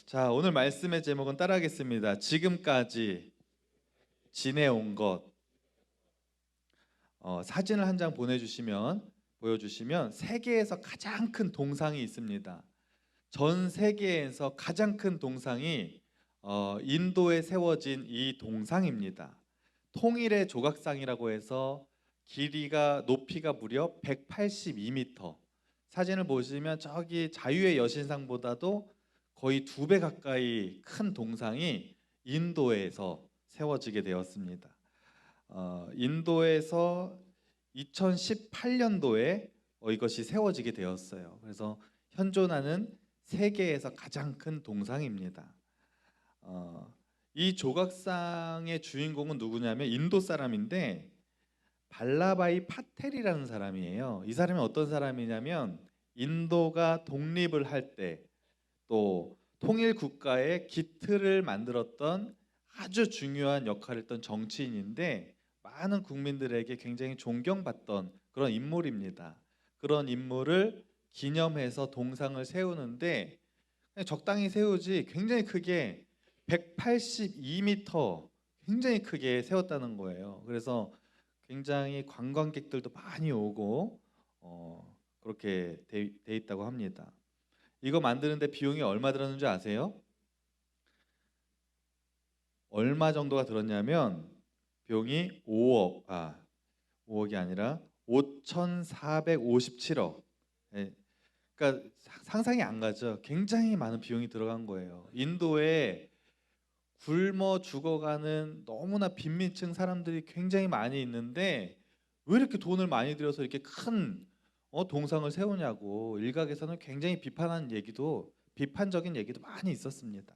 자, 오늘 말씀의 제목은 따라하겠습니다. 지금까지 지내온 것. 사진을 한 장 보여주시면 세계에서 가장 큰 동상이 있습니다. 전 세계에서 가장 큰 동상이 인도에 세워진 이 동상입니다. 통일의 조각상이라고 해서 높이가 무려 182m. 사진을 보시면 저기 자유의 여신상보다도 거의 2배 가까이 큰 동상이 인도에서 세워지게 되었습니다. 인도에서 2018년도에 이것이 세워지게 되었어요. 그래서 현존하는 세계에서 가장 큰 동상입니다. 이 조각상의 주인공은 누구냐면 인도 사람인데 발라바이 파텔이라는 사람이에요. 이 사람이 어떤 사람이냐면 인도가 독립을 할 때 또 통일 국가의 기틀을 만들었던 아주 중요한 역할을 했던 정치인인데 많은 국민들에게 굉장히 존경받던 그런 인물입니다. 그런 인물을 기념해서 동상을 세우는데 그냥 적당히 세우지 굉장히 크게 182m 굉장히 크게 세웠다는 거예요. 그래서 굉장히 관광객들도 많이 오고 그렇게 돼 있다고 합니다. 이거 만드는데 비용이 얼마 들었는지 아세요? 얼마 정도가 들었냐면 비용이 5억이 아니라 5,457억. 예, 그러니까 상상이 안 가죠. 굉장히 많은 비용이 들어간 거예요. 인도에 굶어 죽어가는 너무나 빈민층 사람들이 굉장히 많이 있는데 왜 이렇게 돈을 많이 들여서 이렇게 큰 동상을 세우냐고 일각에서는 굉장히 비판적인 얘기도 많이 있었습니다.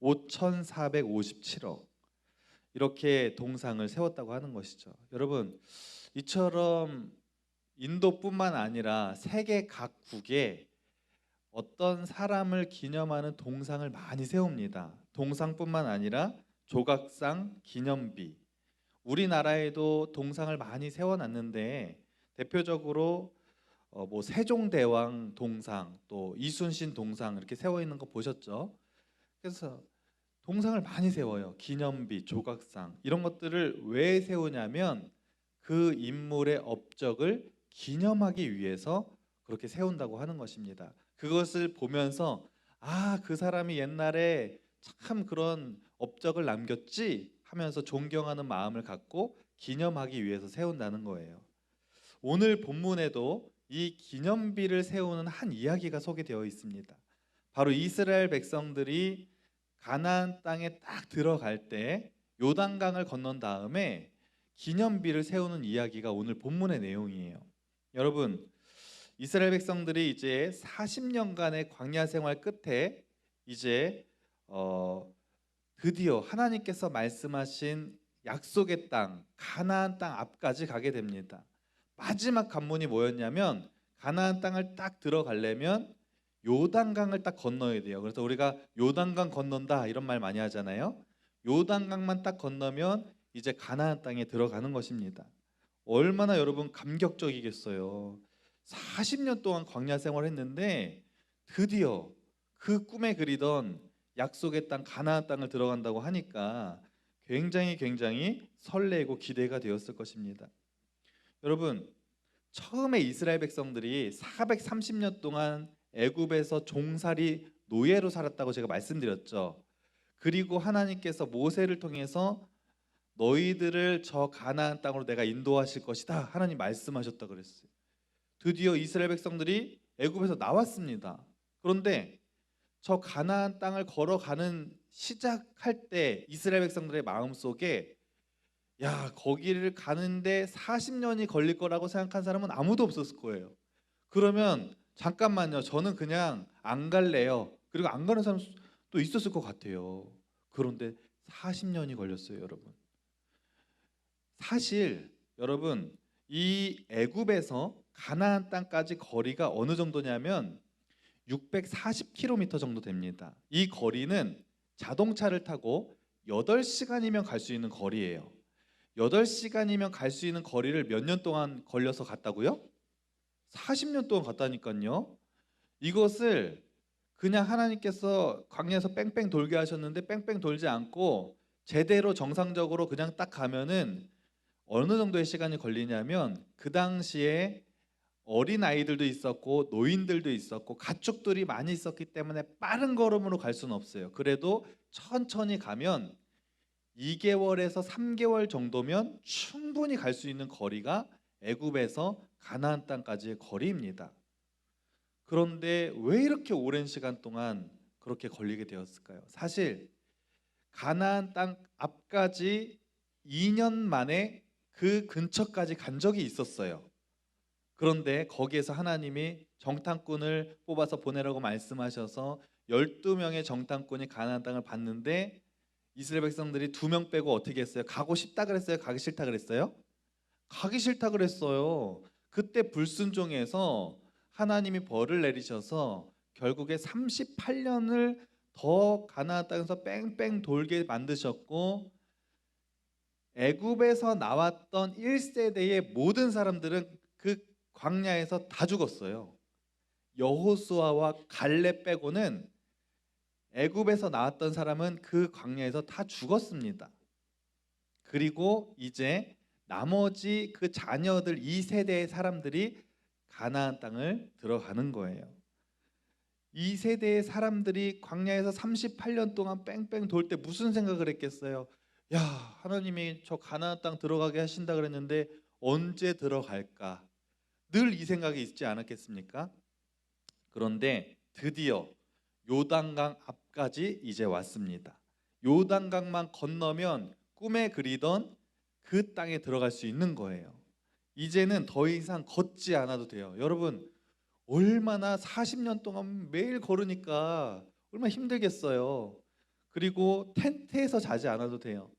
5,457억 이렇게 동상을 세웠다고 하는 것이죠. 여러분, 이처럼 인도뿐만 아니라 세계 각국에 어떤 사람을 기념하는 동상을 많이 세웁니다. 동상뿐만 아니라 조각상, 기념비. 우리나라에도 동상을 많이 세워놨는데 대표적으로 뭐 세종대왕 동상, 또 이순신 동상 이렇게 세워 있는 거 보셨죠? 그래서 동상을 많이 세워요. 기념비, 조각상 이런 것들을 왜 세우냐면 그 인물의 업적을 기념하기 위해서 그렇게 세운다고 하는 것입니다. 그것을 보면서 그 사람이 옛날에 참 그런 업적을 남겼지 하면서 존경하는 마음을 갖고 기념하기 위해서 세운다는 거예요. 오늘 본문에도 이 기념비를 세우는 한 이야기가 소개되어 있습니다. 바로 이스라엘 백성들이 가나안 땅에 딱 들어갈 때 요단강을 건넌 다음에 기념비를 세우는 이야기가 오늘 본문의 내용이에요. 여러분, 이스라엘 백성들이 이제 40년간의 광야 생활 끝에 이제 드디어 하나님께서 말씀하신 약속의 땅, 가나안 땅 앞까지 가게 됩니다. 마지막 관문이 뭐였냐면 가나안 땅을 딱 들어가려면 요단강을 딱 건너야 돼요. 그래서 우리가 요단강 건넌다 이런 말 많이 하잖아요. 요단강만 딱 건너면 이제 가나안 땅에 들어가는 것입니다. 얼마나 여러분 감격적이겠어요. 40년 동안 광야 생활했는데 드디어 그 꿈에 그리던 약속의 땅 가나안 땅을 들어간다고 하니까 굉장히 설레고 기대가 되었을 것입니다. 여러분, 처음에 이스라엘 백성들이 430년 동안 애굽에서 종살이 노예로 살았다고 제가 말씀드렸죠. 그리고 하나님께서 모세를 통해서 너희들을 저 가나안 땅으로 내가 인도하실 것이다 하나님 말씀하셨다 그랬어요. 드디어 이스라엘 백성들이 애굽에서 나왔습니다. 그런데 저 가나안 땅을 걸어가는 시작할 때 이스라엘 백성들의 마음속에 거기를 가는데 40년이 걸릴 거라고 생각한 사람은 아무도 없었을 거예요. 그러면 잠깐만요. 저는 그냥 안 갈래요. 그리고 안 가는 사람도 있었을 것 같아요. 그런데 40년이 걸렸어요, 여러분. 사실 여러분, 이 애굽에서 가나안 땅까지 거리가 어느 정도냐면 640km 정도 됩니다. 이 거리는 자동차를 타고 8시간이면 갈 수 있는 거리예요. 8시간이면 갈 수 있는 거리를 몇 년 동안 걸려서 갔다고요? 40년 동안 갔다니까요. 이것을 그냥 하나님께서 광야에서 뺑뺑 돌게 하셨는데 뺑뺑 돌지 않고 제대로 정상적으로 그냥 딱 가면은 어느 정도의 시간이 걸리냐면, 그 당시에 어린 아이들도 있었고 노인들도 있었고 가축들이 많이 있었기 때문에 빠른 걸음으로 갈 수는 없어요. 그래도 천천히 가면 2개월에서 3개월 정도면 충분히 갈 수 있는 거리가 애굽에서 가나안 땅까지의 거리입니다. 그런데 왜 이렇게 오랜 시간 동안 그렇게 걸리게 되었을까요? 사실 가나안 땅 앞까지 2년 만에 그 근처까지 간 적이 있었어요. 그런데 거기에서 하나님이 정탐꾼을 뽑아서 보내라고 말씀하셔서 12명의 정탐꾼이 가나안 땅을 봤는데, 이스라엘 백성들이 2명 빼고 어떻게 했어요? 가고 싶다 그랬어요? 가기 싫다 그랬어요? 가기 싫다 그랬어요. 그때 불순종해서 하나님이 벌을 내리셔서 결국에 38년을 더 가나안 땅에서 뺑뺑 돌게 만드셨고, 애굽에서 나왔던 1세대의 모든 사람들은 그 광야에서 다 죽었어요. 여호수아와 갈렙 빼고는 애굽에서 나왔던 사람은 그 광야에서 다 죽었습니다. 그리고 이제 나머지 그 자녀들 2세대의 사람들이 가나안 땅을 들어가는 거예요. 2세대의 사람들이 광야에서 38년 동안 뺑뺑 돌 때 무슨 생각을 했겠어요? 야, 하나님이 저 가나안 땅 들어가게 하신다 그랬는데 언제 들어갈까? 늘 이 생각이 있지 않았겠습니까? 그런데 드디어 요단강 앞까지 이제 왔습니다. 요단강만 건너면 꿈에 그리던 그 땅에 들어갈 수 있는 거예요. 이제는 더 이상 걷지 않아도 돼요. 여러분, 얼마나 40년 동안 매일 걸으니까 얼마나 힘들겠어요. 그리고 텐트에서 자지 않아도 돼요.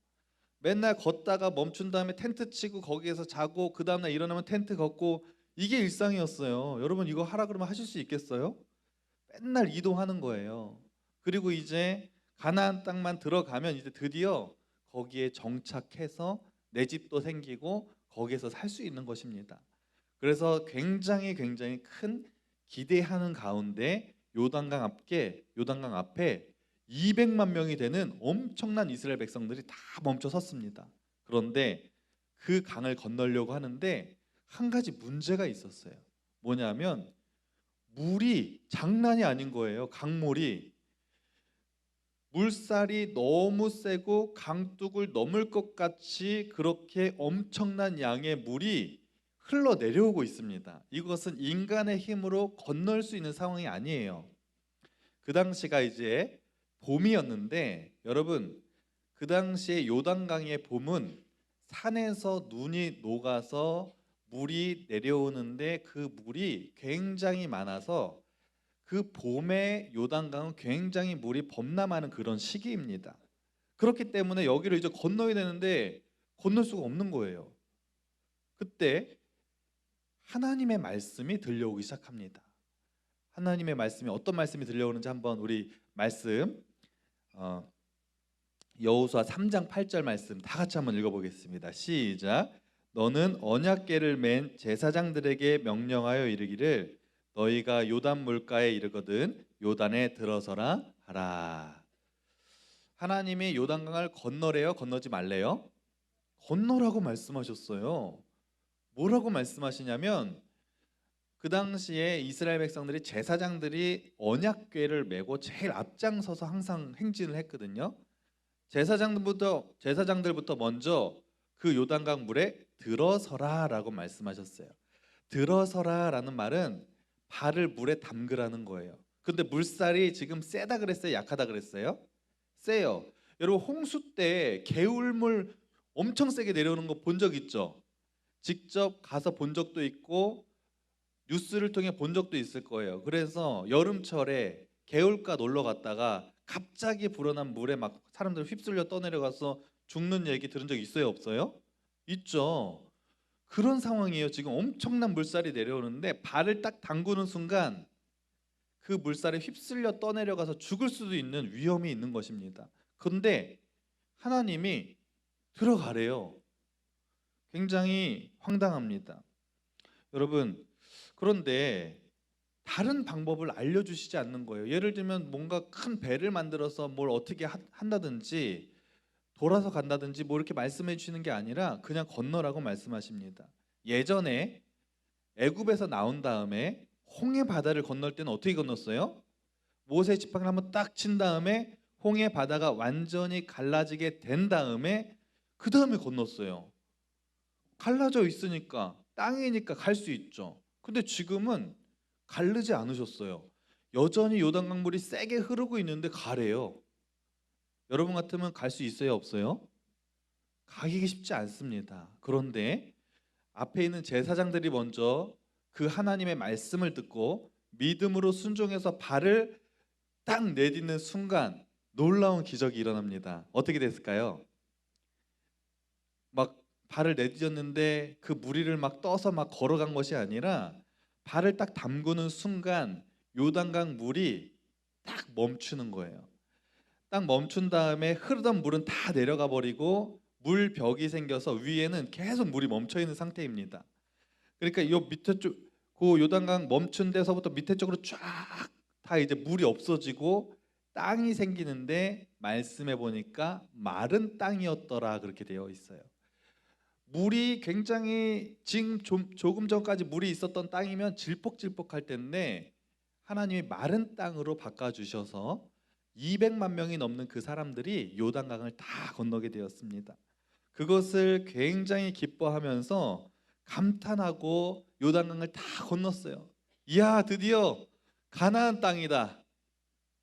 맨날 걷다가 멈춘 다음에 텐트 치고 거기에서 자고 그 다음날 일어나면 텐트 걷고, 이게 일상이었어요. 여러분, 이거 하라 그러면 하실 수 있겠어요? 맨날 이동하는 거예요. 그리고 이제 가나안 땅만 들어가면 이제 드디어 거기에 정착해서 내 집도 생기고 거기에서 살 수 있는 것입니다. 그래서 굉장히 큰 기대하는 가운데 요단강 앞에 200만 명이 되는 엄청난 이스라엘 백성들이 다 멈춰 섰습니다. 그런데 그 강을 건너려고 하는데 한 가지 문제가 있었어요. 뭐냐면 물이 장난이 아닌 거예요. 강물이, 물살이 너무 세고 강둑을 넘을 것 같이 그렇게 엄청난 양의 물이 흘러내려오고 있습니다. 이것은 인간의 힘으로 건널 수 있는 상황이 아니에요. 그 당시가 이제 봄이었는데, 여러분, 그 당시에 요단강의 봄은 산에서 눈이 녹아서 물이 내려오는데 그 물이 굉장히 많아서 그 봄에 요단강은 굉장히 물이 범람하는 그런 시기입니다. 그렇기 때문에 여기를 이제 건너야 되는데 건널 수가 없는 거예요. 그때 하나님의 말씀이 들려오기 시작합니다. 하나님의 말씀이 어떤 말씀이 들려오는지 한번 우리 말씀, 여호수아 3장 8절 말씀 다 같이 한번 읽어보겠습니다. 시작. 너는 언약궤를 맨 제사장들에게 명령하여 이르기를 너희가 요단 물가에 이르거든 요단에 들어서라 하라. 하나님이 요단강을 건너래요? 건너지 말래요? 건너라고 말씀하셨어요. 뭐라고 말씀하시냐면, 그 당시에 이스라엘 백성들이 제사장들이 언약궤를 메고 제일 앞장서서 항상 행진을 했거든요. 제사장들부터 먼저 그 요단강 물에 들어서라라고 말씀하셨어요. 들어서라라는 말은 발을 물에 담그라는 거예요. 근데 물살이 지금 세다 그랬어요? 약하다 그랬어요? 세요. 여러분, 홍수 때 개울물 엄청 세게 내려오는 거 본 적 있죠? 직접 가서 본 적도 있고 뉴스를 통해 본 적도 있을 거예요. 그래서 여름철에 개울가 놀러 갔다가 갑자기 불어난 물에 막 사람들 휩쓸려 떠내려가서 죽는 얘기 들은 적 있어요, 없어요? 있죠. 그런 상황이에요. 지금 엄청난 물살이 내려오는데 발을 딱 담그는 순간 그 물살에 휩쓸려 떠내려가서 죽을 수도 있는 위험이 있는 것입니다. 그런데 하나님이 들어가래요. 굉장히 황당합니다. 여러분, 그런데 다른 방법을 알려주시지 않는 거예요. 예를 들면 뭔가 큰 배를 만들어서 뭘 어떻게 한다든지 돌아서 간다든지 뭐 이렇게 말씀해 주시는 게 아니라 그냥 건너라고 말씀하십니다. 예전에 애굽에서 나온 다음에 홍해 바다를 건널 때는 어떻게 건넜어요? 모세 지팡이를 한번 딱 친 다음에 홍해 바다가 완전히 갈라지게 된 다음에 그 다음에 건넜어요. 갈라져 있으니까 땅이니까 갈 수 있죠. 근데 지금은 가르지 않으셨어요. 여전히 요단 강물이 세게 흐르고 있는데 가래요. 여러분 같으면 갈 수 있어요, 없어요? 가기 쉽지 않습니다. 그런데 앞에 있는 제사장들이 먼저 그 하나님의 말씀을 듣고 믿음으로 순종해서 발을 딱 내딛는 순간 놀라운 기적이 일어납니다. 어떻게 됐을까요? 막 발을 내딛었는데 그 무리를 막 떠서 막 걸어간 것이 아니라 발을 딱 담그는 순간 요단강 물이 딱 멈추는 거예요. 딱 멈춘 다음에 흐르던 물은 다 내려가 버리고 물벽이 생겨서 위에는 계속 물이 멈춰 있는 상태입니다. 그러니까 요 밑에 쪽, 그 요단강 멈춘 데서부터 밑에 쪽으로 쫙 다 이제 물이 없어지고 땅이 생기는데 말씀해 보니까 마른 땅이었더라 그렇게 되어 있어요. 물이 굉장히 지금 조금 전까지 물이 있었던 땅이면 질퍽질퍽할 텐데 하나님이 마른 땅으로 바꿔주셔서 200만 명이 넘는 그 사람들이 요단강을 다 건너게 되었습니다. 그것을 굉장히 기뻐하면서 감탄하고 요단강을 다 건넜어요. 이야, 드디어 가나안 땅이다.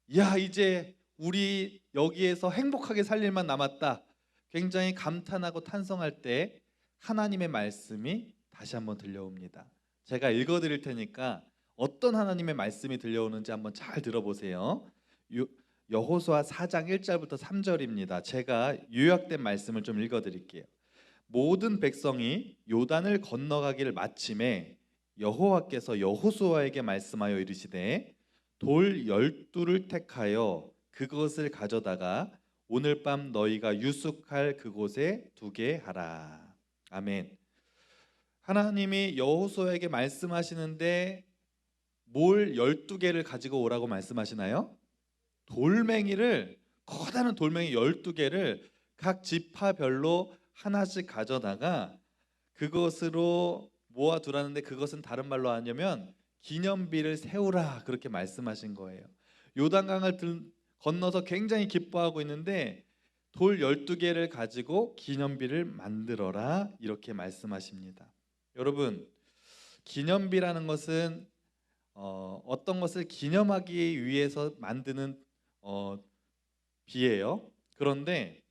이야, 이제 우리 여기에서 행복하게 살 일만 남았다. 굉장히 감탄하고 탄성할 때 하나님의 말씀이 다시 한번 들려옵니다. 제가 읽어드릴 테니까 어떤 하나님의 말씀이 들려오는지 한번 잘 들어보세요. 여호수아 4장 1절부터 3절입니다. 제가 요약된 말씀을 좀 읽어드릴게요. 모든 백성이 요단을 건너가기를 마침에 여호와께서 여호수아에게 말씀하여 이르시되 돌 12를 택하여 그것을 가져다가 오늘 밤 너희가 유숙할 그곳에 두게 하라. 아멘. 하나님이 여호수아에게 말씀하시는데 뭘 12개를 가지고 오라고 말씀하시나요? 돌멩이를, 커다란 돌멩이 12개를 각 지파별로 하나씩 가져다가 그것으로 모아두라는데 그것은 다른 말로 하냐면 기념비를 세우라 그렇게 말씀하신 거예요. 요단강을 건너서 굉장히 기뻐하고 있는데 돌 12개를 가지고 기념비를 만들어라 이렇게 말씀하십니다. 여러분, 기념비라는 것은 어떤 것을 기념하기 위해서 만드는 비예요. 그런데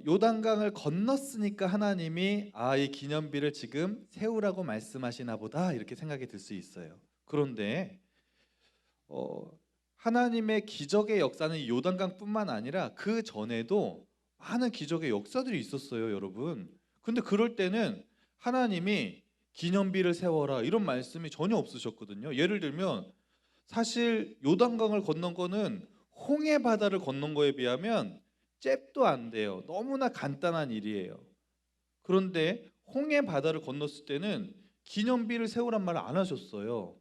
요단강을 건넜으니까 하나님이 이 기념비를 지금 세우라고 말씀하시나 보다 이렇게 생각이 들 수 있어요. 그런데 하나님의 기적의 역사는 요단강뿐만 아니라 그 전에도 많은 기적의 역사들이 있었어요, 여러분. 근데 그럴 때는 하나님이 기념비를 세워라 이런 말씀이 전혀 없으셨거든요. 예를 들면 사실 요단강을 건넌 거는 홍해 바다를 건넌 거에 비하면 잽도 안 돼요. 너무나 간단한 일이에요. 그런데 홍해 바다를 건넜을 때는 기념비를 세우란 말을 안 하셨어요.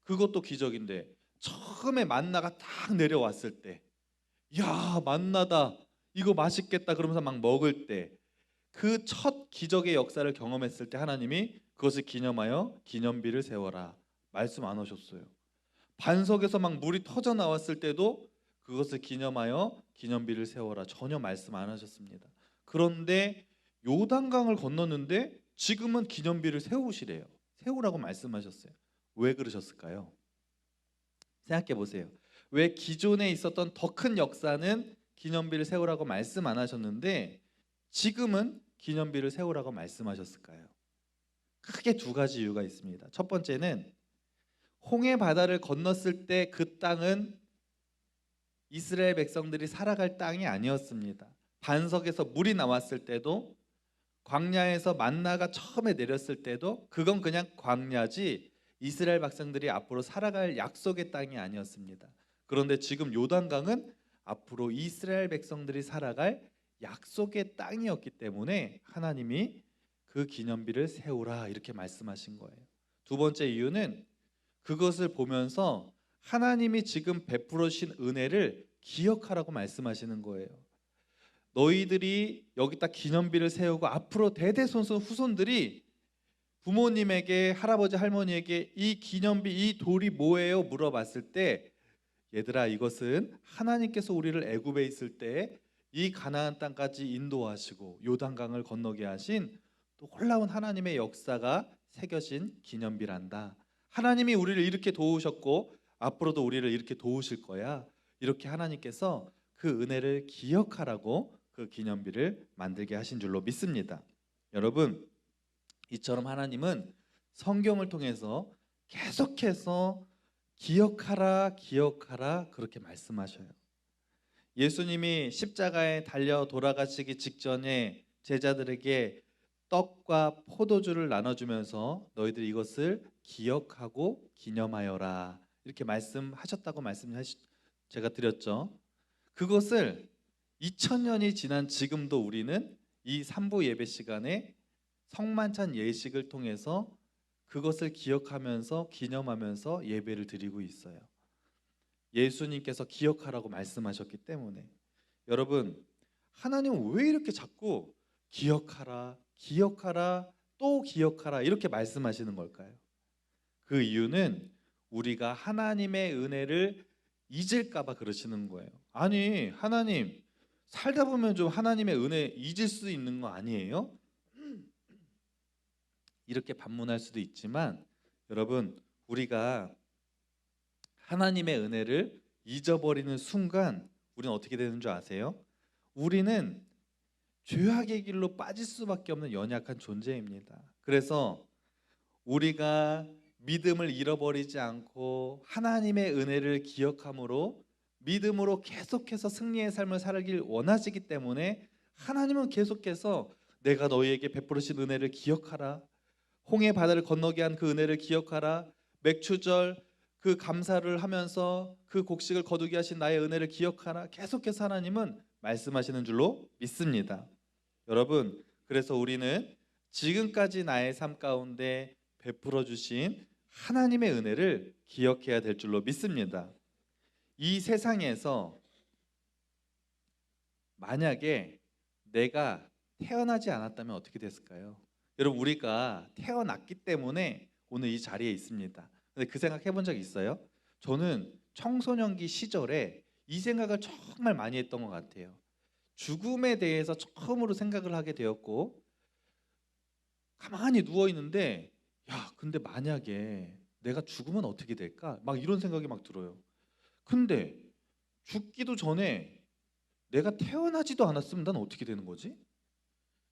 그것도 기적인데 처음에 만나가 딱 내려왔을 때, 야, 만나다, 이거 맛있겠다 그러면서 막 먹을 때, 그 첫 기적의 역사를 경험했을 때 하나님이 그것을 기념하여 기념비를 세워라 말씀 안 하셨어요. 반석에서 막 물이 터져 나왔을 때도 그것을 기념하여 기념비를 세워라 전혀 말씀 안 하셨습니다. 그런데 요단강을 건넜는데 지금은 기념비를 세우시래요. 세우라고 말씀하셨어요. 왜 그러셨을까요? 생각해 보세요. 왜 기존에 있었던 더 큰 역사는 기념비를 세우라고 말씀 안 하셨는데 지금은 기념비를 세우라고 말씀하셨을까요? 크게 두 가지 이유가 있습니다. 첫 번째는 홍해 바다를 건넜을 때 그 땅은 이스라엘 백성들이 살아갈 땅이 아니었습니다. 반석에서 물이 나왔을 때도 광야에서 만나가 처음에 내렸을 때도 그건 그냥 광야지 이스라엘 백성들이 앞으로 살아갈 약속의 땅이 아니었습니다. 그런데 지금 요단강은 앞으로 이스라엘 백성들이 살아갈 약속의 땅이었기 때문에 하나님이 그 기념비를 세우라 이렇게 말씀하신 거예요. 두 번째 이유는 그것을 보면서 하나님이 지금 베풀어 주신 은혜를 기억하라고 말씀하시는 거예요. 너희들이 여기다 기념비를 세우고 앞으로 대대손손 후손들이 부모님에게, 할아버지 할머니에게 이 기념비, 이 돌이 뭐예요? 물어봤을 때, 얘들아, 이것은 하나님께서 우리를 애굽에 있을 때 이 가나안 땅까지 인도하시고 요단강을 건너게 하신 또 놀라운 하나님의 역사가 새겨진 기념비란다. 하나님이 우리를 이렇게 도우셨고 앞으로도 우리를 이렇게 도우실 거야. 이렇게 하나님께서 그 은혜를 기억하라고 그 기념비를 만들게 하신 줄로 믿습니다. 여러분, 이처럼 하나님은 성경을 통해서 계속해서 기억하라, 기억하라 그렇게 말씀하셔요. 예수님이 십자가에 달려 돌아가시기 직전에 제자들에게 떡과 포도주를 나눠주면서 너희들 이것을 기억하고 기념하여라 이렇게 말씀하셨다고 제가 드렸죠. 그것을 2000년이 지난 지금도 우리는 이 3부 예배 시간에 성만찬 예식을 통해서 그것을 기억하면서 기념하면서 예배를 드리고 있어요. 예수님께서 기억하라고 말씀하셨기 때문에. 여러분, 하나님은 왜 이렇게 자꾸 기억하라, 기억하라, 또 기억하라 이렇게 말씀하시는 걸까요? 그 이유는 우리가 하나님의 은혜를 잊을까 봐 그러시는 거예요. 아니, 하나님 살다 보면 좀 하나님의 은혜 잊을 수 있는 거 아니에요? 이렇게 반문할 수도 있지만 여러분, 우리가 하나님의 은혜를 잊어버리는 순간 우리는 어떻게 되는 줄 아세요? 우리는 죄악의 길로 빠질 수밖에 없는 연약한 존재입니다. 그래서 우리가 믿음을 잃어버리지 않고 하나님의 은혜를 기억함으로 믿음으로 계속해서 승리의 삶을 살길 원하시기 때문에 하나님은 계속해서 내가 너희에게 베풀으신 은혜를 기억하라. 홍해 바다를 건너게 한 그 은혜를 기억하라. 맥추절 그 감사를 하면서 그 곡식을 거두게 하신 나의 은혜를 기억하라. 계속해서 하나님은 말씀하시는 줄로 믿습니다. 여러분, 그래서 우리는 지금까지 나의 삶 가운데 베풀어 주신 하나님의 은혜를 기억해야 될 줄로 믿습니다. 이 세상에서 만약에 내가 태어나지 않았다면 어떻게 됐을까요? 여러분, 우리가 태어났기 때문에 오늘 이 자리에 있습니다. 근데 그 생각 해본 적 있어요? 저는 청소년기 시절에 이 생각을 정말 많이 했던 것 같아요. 죽음에 대해서 처음으로 생각을 하게 되었고, 가만히 누워 있는데 야, 근데 만약에 내가 죽으면 어떻게 될까? 막 이런 생각이 막 들어요. 근데 죽기도 전에 내가 태어나지도 않았으면 난 어떻게 되는 거지?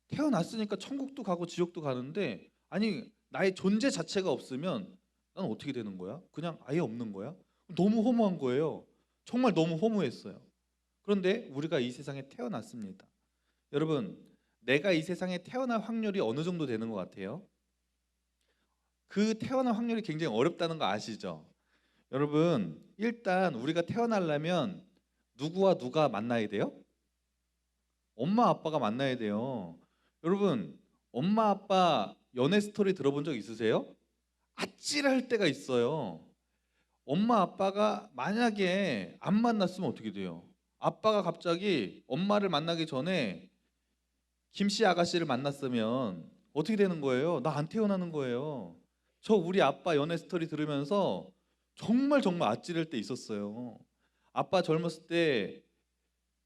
태어났으니까 천국도 가고 지옥도 가는데, 아니 나의 존재 자체가 없으면 난 어떻게 되는 거야? 그냥 아예 없는 거야? 너무 허무한 거예요. 정말 너무 허무했어요. 그런데 우리가 이 세상에 태어났습니다. 여러분, 내가 이 세상에 태어날 확률이 어느 정도 되는 것 같아요? 그 태어날 확률이 굉장히 어렵다는 거 아시죠? 여러분, 일단 우리가 태어나려면 누구와 누가 만나야 돼요? 엄마 아빠가 만나야 돼요. 여러분, 엄마 아빠 연애 스토리 들어본 적 있으세요? 아찔할 때가 있어요. 엄마 아빠가 만약에 안 만났으면 어떻게 돼요? 아빠가 갑자기 엄마를 만나기 전에 김씨 아가씨를 만났으면 어떻게 되는 거예요? 나 안 태어나는 거예요. 저 우리 아빠 연애 스토리 들으면서 정말 정말 아찔할 때 있었어요. 아빠 젊었을 때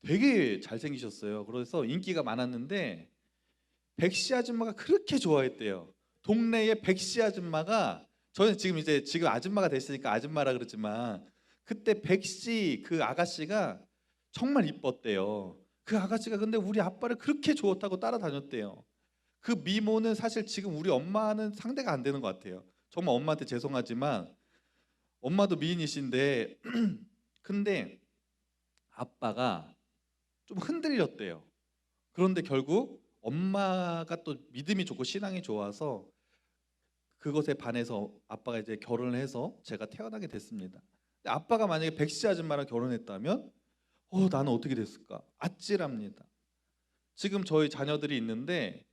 되게 잘생기셨어요. 그래서 인기가 많았는데 백씨 아줌마가 그렇게 좋아했대요. 동네에 백씨 아줌마가, 저는 지금 아줌마가 됐으니까 아줌마라 그러지만 그때 백씨 그 아가씨가 정말 이뻤대요. 그 아가씨가 근데 우리 아빠를 그렇게 좋았다고 따라다녔대요. 그 미모는 사실 지금 우리 엄마는 상대가 안 되는 것 같아요. 정말 엄마한테 죄송하지만 엄마도 미인이신데 근데 아빠가 좀 흔들렸대요. 그런데 결국 엄마가 또 믿음이 좋고 신앙이 좋아서 그것에 반해서 아빠가 이제 결혼을 해서 제가 태어나게 됐습니다. 근데 아빠가 만약에 백씨 아줌마랑 결혼했다면 나는 어떻게 됐을까? 아찔합니다. 지금 저희 자녀들이 있는데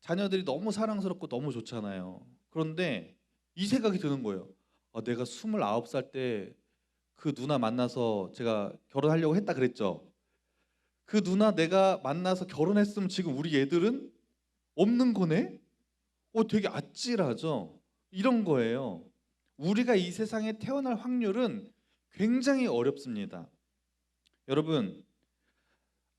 자녀들이 너무 사랑스럽고 너무 좋잖아요. 그런데 이 생각이 드는 거예요. 내가 29살 때 그 누나 만나서 제가 결혼하려고 했다 그랬죠. 그 누나 내가 만나서 결혼했으면 지금 우리 애들은 없는 거네? 되게 아찔하죠. 이런 거예요. 우리가 이 세상에 태어날 확률은 굉장히 어렵습니다. 여러분,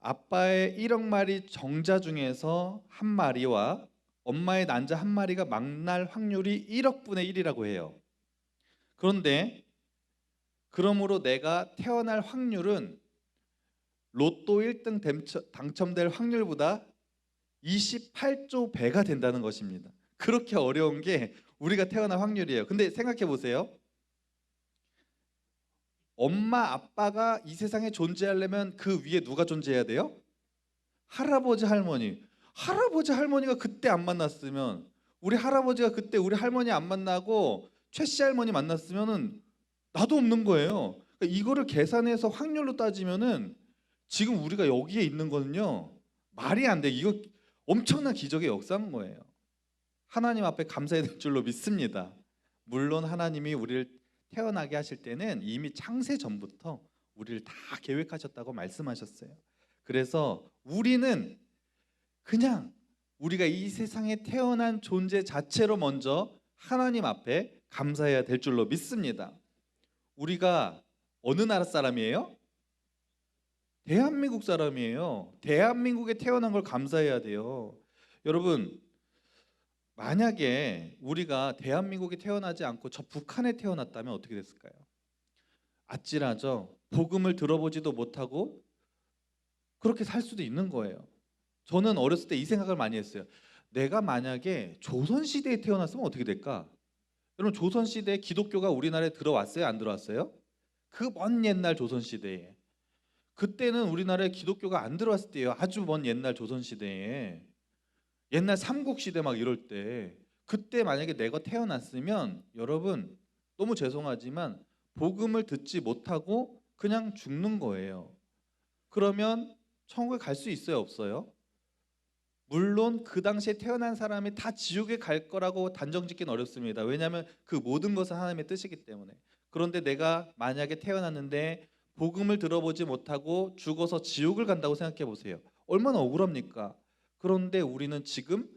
아빠의 1억 마리 정자 중에서 한 마리와 엄마의 난자 한 마리가 만날 확률이 1억 분의 1이라고 해요. 그런데 그러므로 내가 태어날 확률은 로또 1등 당첨될 확률보다 28조 배가 된다는 것입니다. 그렇게 어려운 게 우리가 태어날 확률이에요. 근데 생각해 보세요. 엄마 아빠가 이 세상에 존재하려면 그 위에 누가 존재해야 돼요? 할아버지 할머니. 할아버지 할머니가 그때 안 만났으면, 우리 할아버지가 그때 우리 할머니 안 만나고 최씨 할머니 만났으면은 나도 없는 거예요. 그러니까 이거를 계산해서 확률로 따지면은 지금 우리가 여기에 있는 거는요, 말이 안 돼. 이거 엄청난 기적의 역사인 거예요. 하나님 앞에 감사해야 될 줄로 믿습니다. 물론 하나님이 우리를 태어나게 하실 때는 이미 창세 전부터 우리를 다 계획하셨다고 말씀하셨어요. 그래서 우리는 그냥 우리가 이 세상에 태어난 존재 자체로 먼저 하나님 앞에 감사해야 될 줄로 믿습니다. 우리가 어느 나라 사람이에요? 대한민국 사람이에요. 대한민국에 태어난 걸 감사해야 돼요. 여러분, 만약에 우리가 대한민국에 태어나지 않고 저 북한에 태어났다면 어떻게 됐을까요? 아찔하죠. 복음을 들어보지도 못하고 그렇게 살 수도 있는 거예요. 저는 어렸을 때 이 생각을 많이 했어요. 내가 만약에 조선시대에 태어났으면 어떻게 될까? 여러분, 조선시대에 기독교가 우리나라에 들어왔어요? 안 들어왔어요? 그 먼 옛날 조선시대에. 그때는 우리나라에 기독교가 안 들어왔을 때예요. 아주 먼 옛날 조선시대에. 옛날 삼국시대 막 이럴 때. 그때 만약에 내가 태어났으면 여러분, 너무 죄송하지만 복음을 듣지 못하고 그냥 죽는 거예요. 그러면 천국에 갈 수 있어요, 없어요? 물론 그 당시에 태어난 사람이 다 지옥에 갈 거라고 단정짓기는 어렵습니다. 왜냐하면 그 모든 것은 하나님의 뜻이기 때문에. 그런데 내가 만약에 태어났는데 복음을 들어보지 못하고 죽어서 지옥을 간다고 생각해 보세요. 얼마나 억울합니까? 그런데 우리는 지금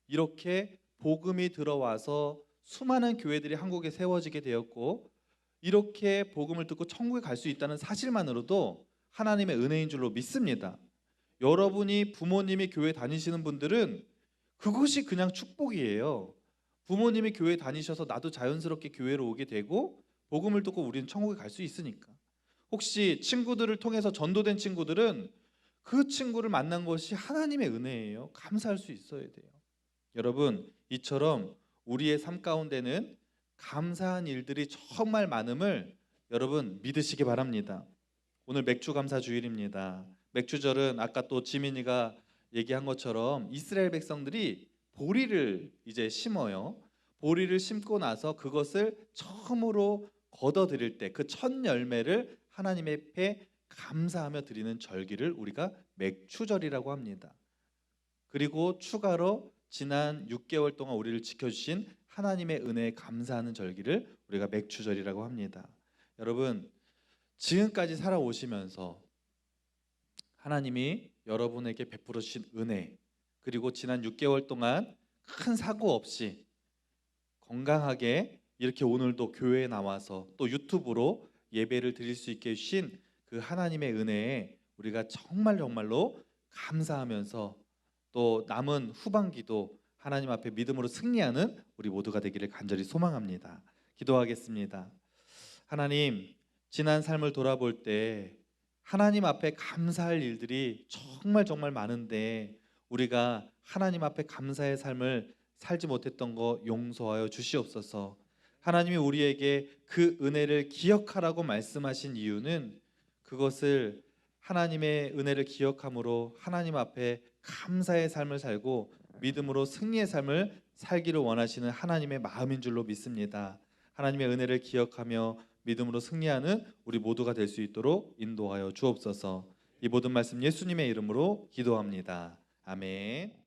이렇게 복음이 들어와서 수많은 교회들이 한국에 세워지게 되었고, 이렇게 복음을 듣고 천국에 갈 수 있다는 사실만으로도 하나님의 은혜인 줄로 믿습니다. 여러분이 부모님이 교회 다니시는 분들은 그것이 그냥 축복이에요. 부모님이 교회 다니셔서 나도 자연스럽게 교회로 오게 되고 복음을 듣고 우리는 천국에 갈 수 있으니까. 혹시 친구들을 통해서 전도된 친구들은 그 친구를 만난 것이 하나님의 은혜예요. 감사할 수 있어야 돼요. 여러분, 이처럼 우리의 삶 가운데는 감사한 일들이 정말 많음을 여러분 믿으시기 바랍니다. 오늘 맥주 감사 주일입니다. 맥주절은 아까 또 지민이가 얘기한 것처럼 이스라엘 백성들이 보리를 이제 심어요. 보리를 심고 나서 그것을 처음으로 걷어들일 때 그 첫 열매를 하나님의 앞에 감사하며 드리는 절기를 우리가 맥추절이라고 합니다. 그리고 추가로 지난 6개월 동안 우리를 지켜주신 하나님의 은혜에 감사하는 절기를 우리가 맥추절이라고 합니다. 여러분, 지금까지 살아오시면서 하나님이 여러분에게 베풀어 주신 은혜, 그리고 지난 6개월 동안 큰 사고 없이 건강하게 이렇게 오늘도 교회에 나와서 또 유튜브로 예배를 드릴 수 있게 해주신 그 하나님의 은혜에 우리가 정말로 감사하면서 또 남은 후반기도 하나님 앞에 믿음으로 승리하는 우리 모두가 되기를 간절히 소망합니다. 기도하겠습니다. 하나님, 지난 삶을 돌아볼 때 하나님 앞에 감사할 일들이 정말 많은데 우리가 하나님 앞에 감사의 삶을 살지 못했던 거 용서하여 주시옵소서. 하나님이 우리에게 그 은혜를 기억하라고 말씀하신 이유는 그것을 하나님의 은혜를 기억함으로 하나님 앞에 감사의 삶을 살고 믿음으로 승리의 삶을 살기를 원하시는 하나님의 마음인 줄로 믿습니다. 하나님의 은혜를 기억하며 믿음으로 승리하는 우리 모두가 될 수 있도록 인도하여 주옵소서. 이 모든 말씀 예수님의 이름으로 기도합니다. 아멘.